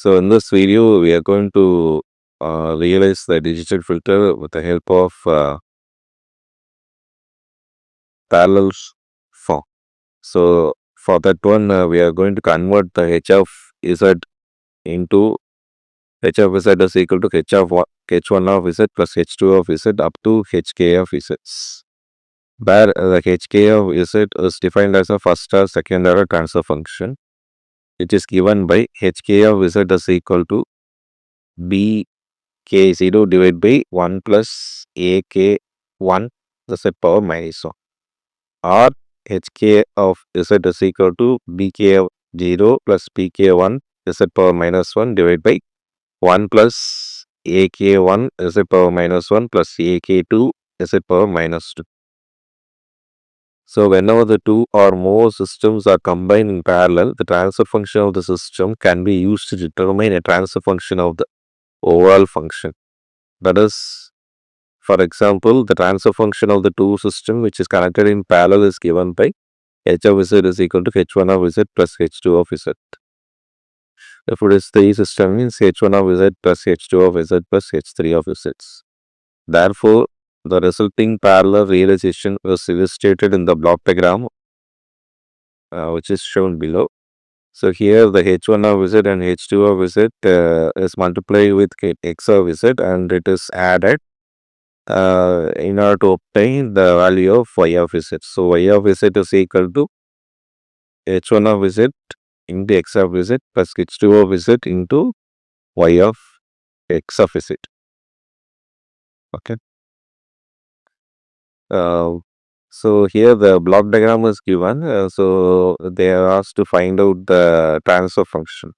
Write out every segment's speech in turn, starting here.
So in this video, we are going to realize the digital filter with the help of parallel form. So for that one, we are going to convert the h of z into h of z is equal to h1 of z plus h2 of z up to hk of z. Where the hk of z is defined as a first or second order transfer function. It is given by hk of z is equal to b k0 divided by 1 plus ak1 the set power minus 1 or hk of z is equal to bk of 0 plus pk1 the set power minus 1 divided by 1 plus ak1 the set power minus 1 plus ak2 the set power minus 2. So whenever the two or more systems are combined in parallel, the transfer function of the system can be used to determine a transfer function of the overall function. That is, for example, the transfer function of the two system which is connected in parallel is given by h of z is equal to h1 of z plus h2 of z. If it is three system means h1 of z plus h2 of z plus h3 of z. Therefore, the resulting parallel realization was illustrated in the block diagram which is shown below. So here the h1 of z and h2 of z is multiplied with x of z and it is added in order to obtain the value of y of z. So y of z is equal to h1 of z into x of z plus h2 of z into y of x of z. Okay. So here the block diagram is given. So they are asked to find out the transfer function.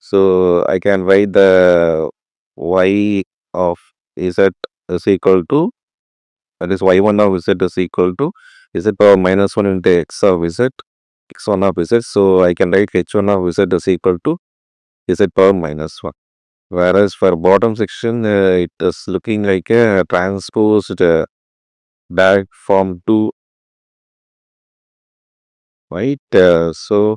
So I can write the y of z is equal to, that is y1 of z is equal to z power minus 1 into x of z, x1 of z. So I can write h1 of z is equal to z power minus 1. Whereas for bottom section, it is looking like a transposed direct form 2, right? So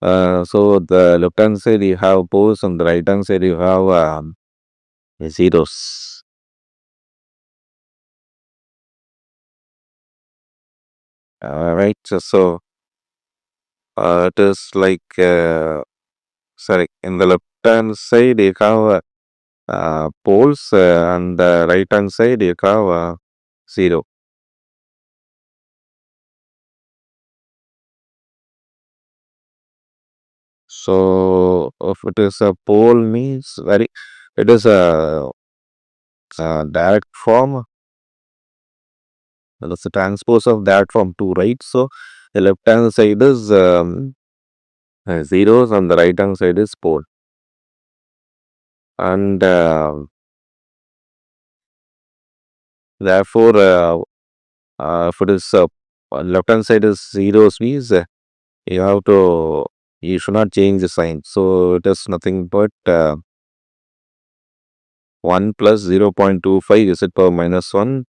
the left hand side you have poles and the right hand side you have zeros. Right. So it is like sorry, in the left hand side you have poles and the right hand side you have 0. So if it is a pole means it is a direct form. That's the transpose of that form 2, right? So the left hand side is zeros and the right hand side is pole. And therefore, if it is left hand side is zeros means you should not change the sign. So it is nothing but 1 plus 0.25 z power minus 1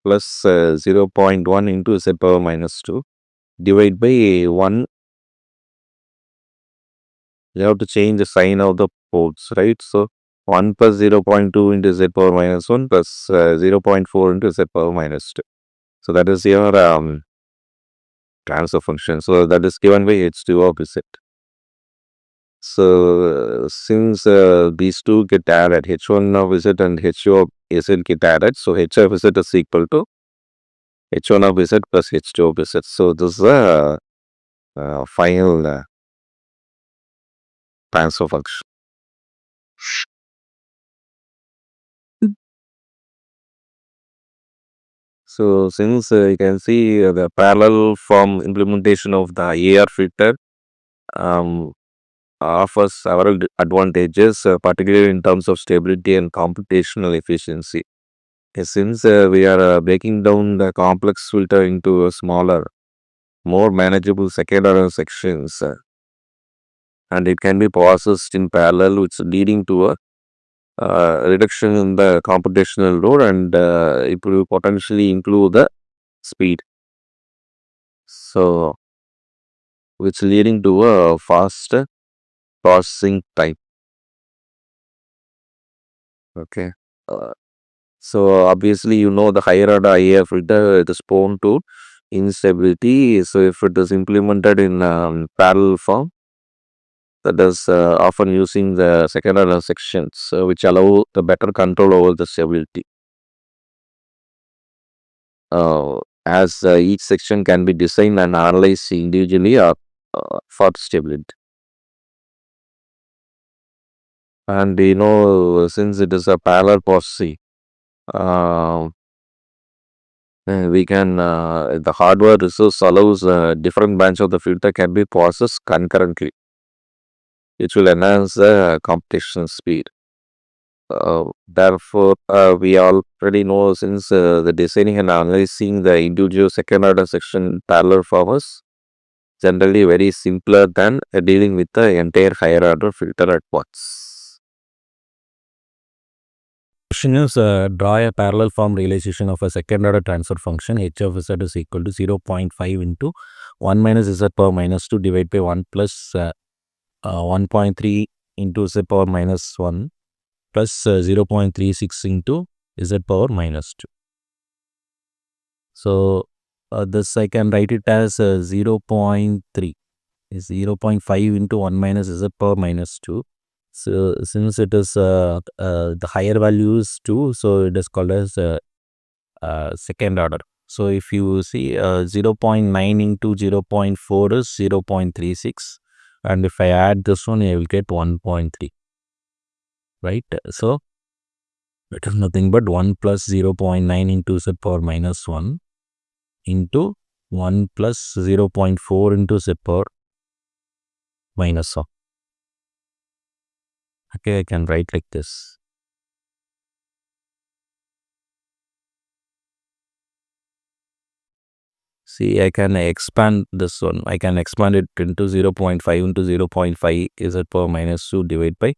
plus 0.1 into z power minus 2 divide by 1. You have to change the sign of the poles, right? So 1 plus 0.2 into z power minus 1 plus 0.4 into z power minus 2. So that is your transfer function. So that is given by h2 of z. So since these two get added, h1 of z and h2 of z get added, so h of z is equal to h1 of z plus h2 of z. So this is the final transfer function. So since you can see the parallel form implementation of the IIR filter um, offers several advantages, particularly in terms of stability and computational efficiency. Since we are breaking down the complex filter into a smaller, more manageable second order sections, and it can be processed in parallel, which is leading to a reduction in the computational load, and it will potentially improve the speed. So which leading to a faster processing time. Okay. Uh, so obviously, the higher order IIR filter it is prone to instability. So if it is implemented in parallel form, that is often using the second order sections, which allow the better control over the stability. As each section can be designed and analyzed individually for stability. And since it is a parallel processing, uh, we can the hardware resource allows different branch of the filter can be processed concurrently, which will enhance the computation speed. Therefore, we already know since the designing and analyzing the individual second order section parallel forms generally very simpler than dealing with the entire higher order filter at once. Question is draw a parallel form realization of a second order transfer function h of z is equal to 0.5 into 1 minus z power minus 2 divided by 1 plus 1.3 into z power minus 1 plus 0.36 into z power minus 2. So this I can write it as 0.3 is 0.5 into 1 minus z power minus 2. So since it is the higher value is 2, so it is called as second order. So if you see 0.9 into 0.4 is 0.36, and if I add this one, I will get 1.3, right? So it is nothing but 1 plus 0.9 into z power minus 1 into 1 plus 0.4 into z power minus 1. Okay, I can write like this. See, I can expand this one. I can expand it into 0.5 into 0.5 z power minus 2 divided by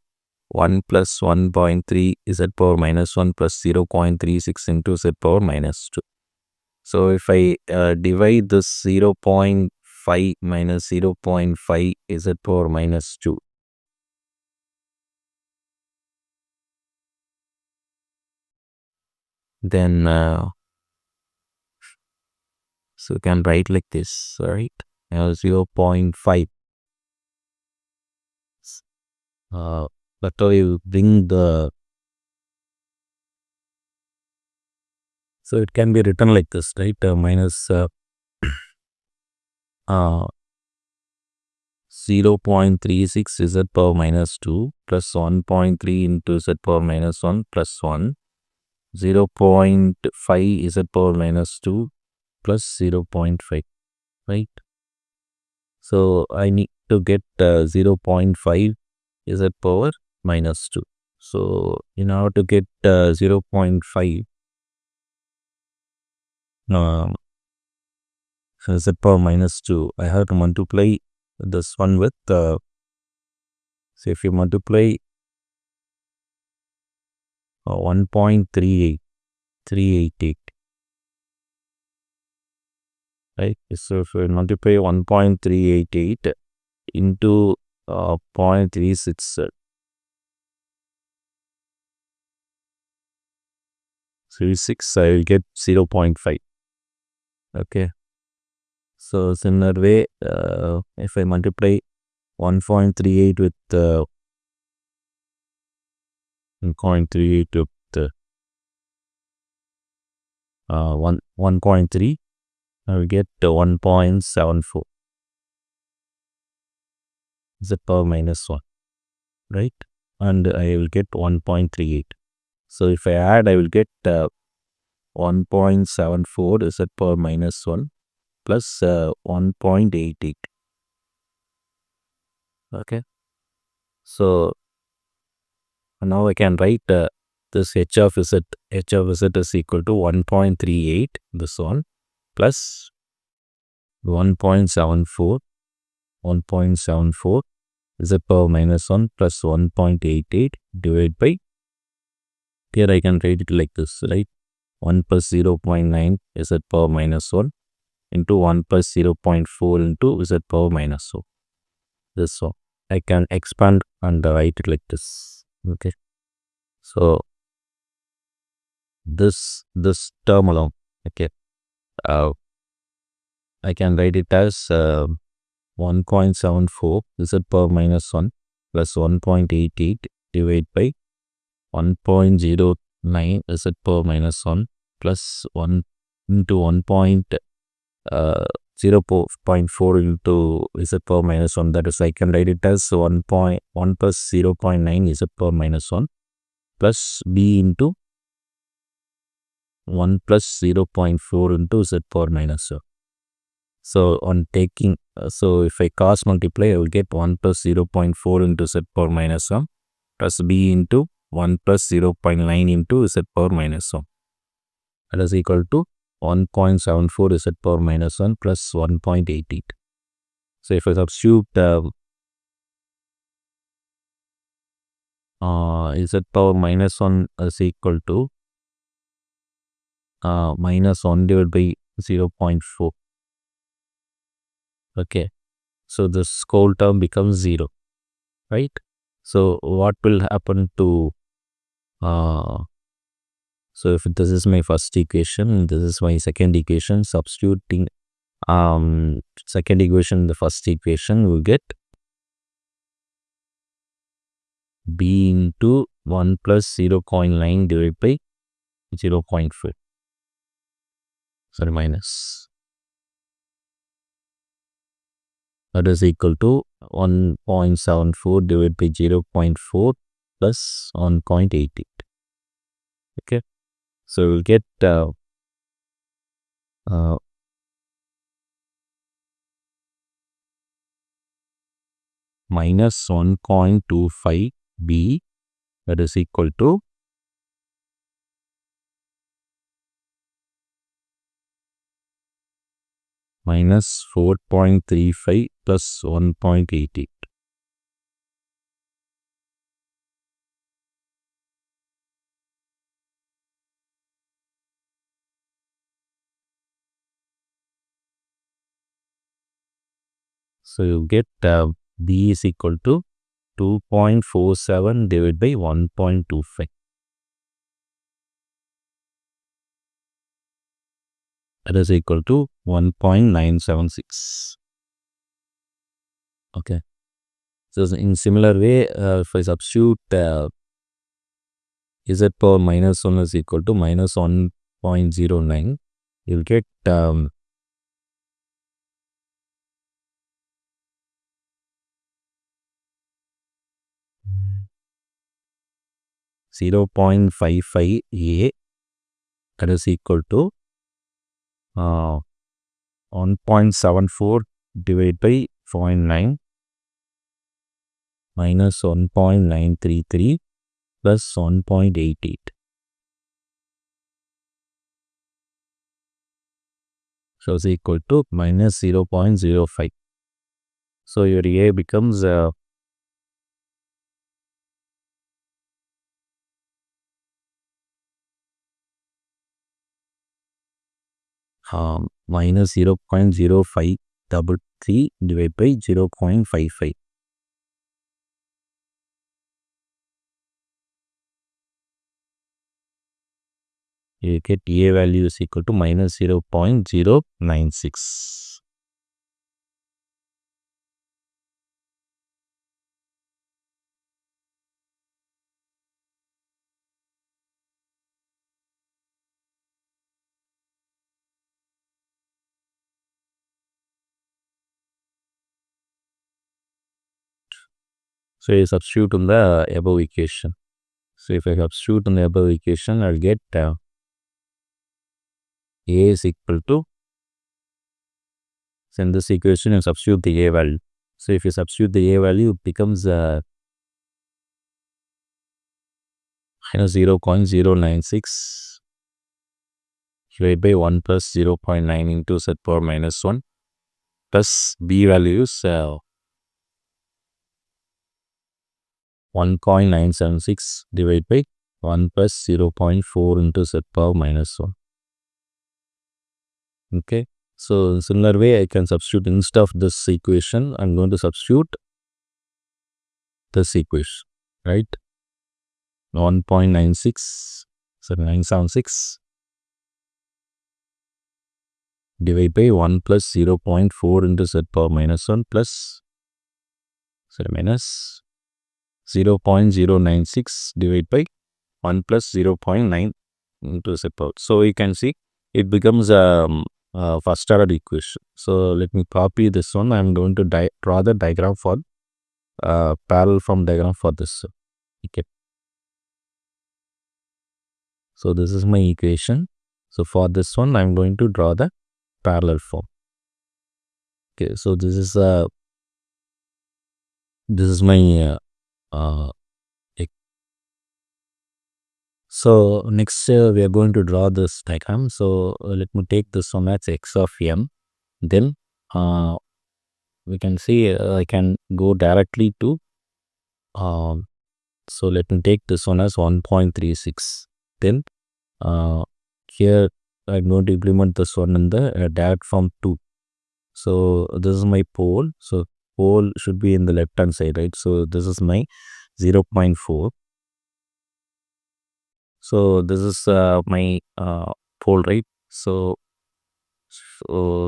1 plus 1.3 z power minus 1 plus 0.36 into z power minus 2. So if I divide this 0.5 minus 0.5 z power minus 2, then so you can write like this, right? 0.5. But you bring the, so it can be written like this, right? Minus 0.36 z power minus 2 plus 1.3 into z power minus 1 plus 1, 0.5 z power minus 2 plus 0.5, right? So I need to get 0.5 z power minus 2. So in order to get 0.5 z power minus 2, I have to multiply this one with, so if you multiply 1.388, right? So if you multiply 1.388 into 0.36, 36, I will get 0.5. Okay. So similar way, if I multiply 1.38 with 1.38 with 1.3, I will get 1.74 z power minus 1, right? And I will get 1.38. So if I add, I will get 1.74 z power minus 1 plus 1.88. Okay. So now I can write this h of z is equal to 1.38, this one, plus 1.74 z power minus 1 plus 1.88 divided by, here I can write it like this, right? 1 plus 0.9 z power minus 1 into 1 plus 0.4 into z power minus so. This one. I can expand and write it like this. Okay. So this term alone. Okay. I can write it as 1.74 z power minus 1 plus 1.88 divided by 1.09 z power minus 1 plus 1 into 0.4 into z power minus 1. That is, I can write it as 1.1 plus 0.9 z power minus 1 plus b into 1 plus 0.4 into z power minus 1. So on taking, so if I cross multiply, I will get 1 plus 0.4 into z power minus 1 plus b into 1 plus 0.9 into z power minus 1. That is equal to 1.74 z power minus 1 plus 1.88. So if I substitute z power minus 1 is equal to minus 1 divided by 0.4. Okay. So this whole term becomes 0, right? So what will happen to, so if this is my first equation, this is my second equation, substituting second equation in the first equation, we'll get b into 1 plus 0.9 divided by 0.4. Sorry, minus. That is equal to 1.74 divided by 0.4 plus 1.88. Okay. So we'll get minus 1.25 b, that is equal to minus 4.35 plus 1.88. So you get b is equal to 2.47 divided by 1.25. That is equal to 1.976. Okay. So in similar way, if I substitute z power minus 1 is equal to minus 1.09, you'll get 0.55 a, that is equal to 1.74 divided by 0.9 minus 1.933 plus 1.88. So it's equal to minus 0.05. So your a becomes minus 0.0533 divided by 0.55. You get a value is equal to minus 0.096. So you substitute in the above equation. So if I substitute in the above equation, I'll get a is equal to, so in this equation you substitute the a value. So if you substitute the a value, it becomes minus 0.096 divided by 1 plus 0.9 into z power minus 1 plus b values 1.976 divided by 1 plus 0.4 into z power minus 1. Okay. So in similar way, I can substitute instead of this equation, I'm going to substitute this equation, right? 1.96, so 976 divided by 1 plus 0.4 into z power minus 1 plus minus 0.096 divided by 1 plus 0.9 into z power. So you can see it becomes a first order equation. So let me copy this one. I'm going to draw the diagram for parallel form diagram for this. Okay. So this is my equation. So for this one, I'm going to draw the parallel form. Okay. So this is my so next we are going to draw this diagram. So let me take this one as x of m. Then we can see I can go directly to so let me take this one as 1.36. Then here I'm going to implement this one in the direct form 2. So this is my pole. So pole should be in the left hand side, right? So this is my 0.4. So this is my pole, right? So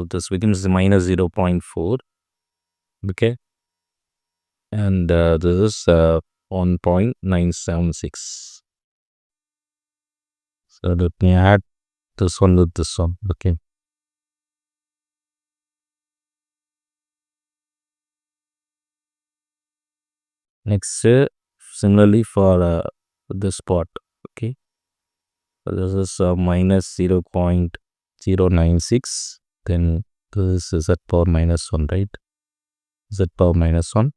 this becomes minus 0.4. Okay. And this is 1.976. So let me add this one with this one. Okay. Next, similarly for this part. Okay. So this is minus 0.096. Then this is z power minus 1, right? Z power minus 1